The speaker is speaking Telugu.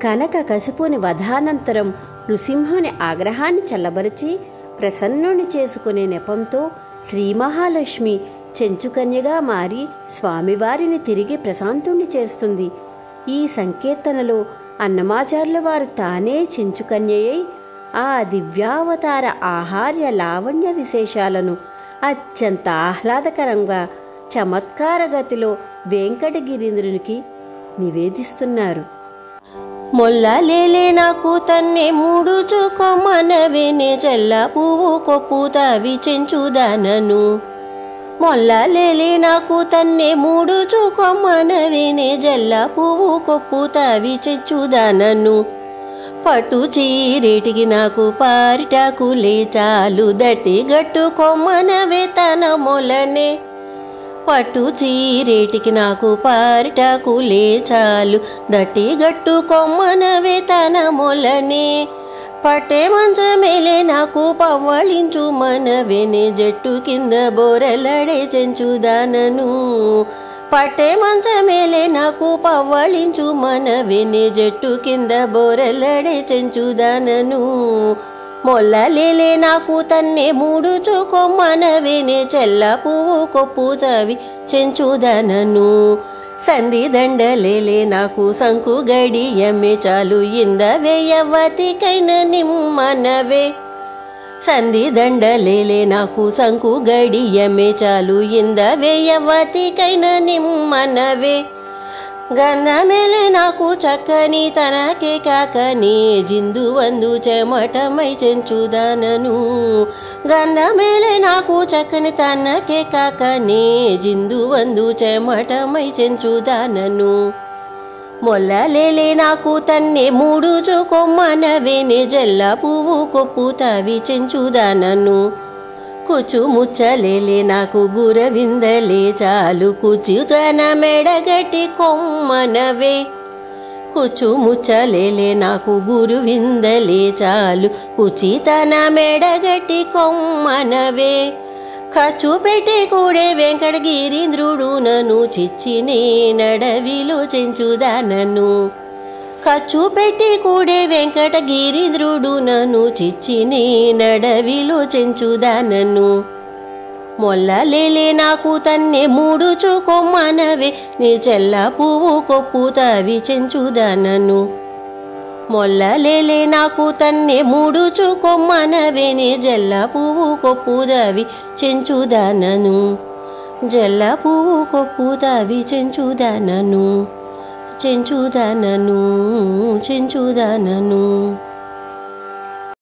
కనక కశపుని వధానంతరం నృసింహుని ఆగ్రహాన్ని చల్లబరిచి ప్రసన్నుని చేసుకునే నెపంతో శ్రీ మహాలక్ష్మి చెంచుకన్యగా మారి స్వామివారిని తిరిగి ప్రశాంతుణ్ణి చేస్తుంది. ఈ సంకీర్తనలో అన్నమాచార్యుల వారు తానే చెంచుకన్యయై ఆ దివ్యావతార ఆహార్య లావణ్య విశేషాలను అత్యంత ఆహ్లాదకరంగా చమత్కారగతిలో వెంకటగిరీంద్రునికి నివేదిస్తున్నారు. మొల్లలేలే నాకు తన్నే మూడు చూకొమ్మనవేనే చెల్ల పువ్వు కొప్పు తవి చెంచుదానను. మొల్లలేలే నాకు తన్నే మూడు చూకొమ్మనవేనే జల్ల పువ్వు కొప్పు తవి చెంచుదానను. పట్టు చీరేటికి నాకు పారిటాకులే చాలు దట్టి గట్టు కొమ్మనవే తన మొలనే. పట్టు చీరేటికి నాకు పారిటాకులే చాలు దట్టి గట్టు కొమ్మనవే తన మొలనే. పట్టే మంచమేలే నాకు పవ్వళించు మనవేనే జట్టు కింద బోరలడే చెంచుదానను. పట్టే మంచమేలే నాకు పవ్వళించు మనవేనే జట్టు కింద బోరలడే చెంచుదానను. మొల్లలేలే నాకు తన్నే మూడు చూకొమ్మనవేనే చెల్ల పువ్వు కొప్పు తవి చెంచుదానను. సంధి దండలేలే నాకు సంకు గడియమే చాలు ఇందవే యవ్వతికైన నిమ్మనవే. సంధి దండలేలే నాకు సంకు గడియమే చాలు ఇందవే యవ్వతికైన నిమ్మనవే. గంధమేలే నాకు చక్కని తనకే కాకని జిందు వందు చెమటమై చెంచుదానను. గంధమేలే నాకు చక్కని తనకే కాకని జిందు వందు చెమటమై చెంచుదానను. మొల్లలేలే నాకు తన్నే మూడు చూకొమ్మనవేనే జల్ల పువ్వు కొప్పు తవి చెంచుదానను. కుచు ముచ్చలేలే నాకు గురవిందలే చాలు కుచి తన మెడగట్టి కొమ్మనవే. కుచు ముచ్చలేలే నాకు గురువిందలే చాలు కుచి తన మెడగట్టి కొమ్మనవే. ఖర్చు పెట్టి కూడే వెంకటగిరీంద్రుడు నన్ను చిచ్చినే నడవిలో చెంచుదానను. ఖర్చు పెట్టి కూడే వెంకటగిరీంద్రుడు నన్ను చిచ్చినే నడవిలో చెంచుదానను. మొల్లలేలే నాకు తన్నే మూడు చూకొమ్మనవే నీ చెల్ల పువ్వు కొప్పు తవి చెంచుదానను. మొల్లలేలే నాకు తన్నే మూడు చూకొమ్మనవే నీ జల్ల పువ్వు కొప్పు తవి చెంచుదానను. జల్ల పువ్వు కొప్పు తవి చెంచుదానను. చెంచుదానను చెంచుదానను.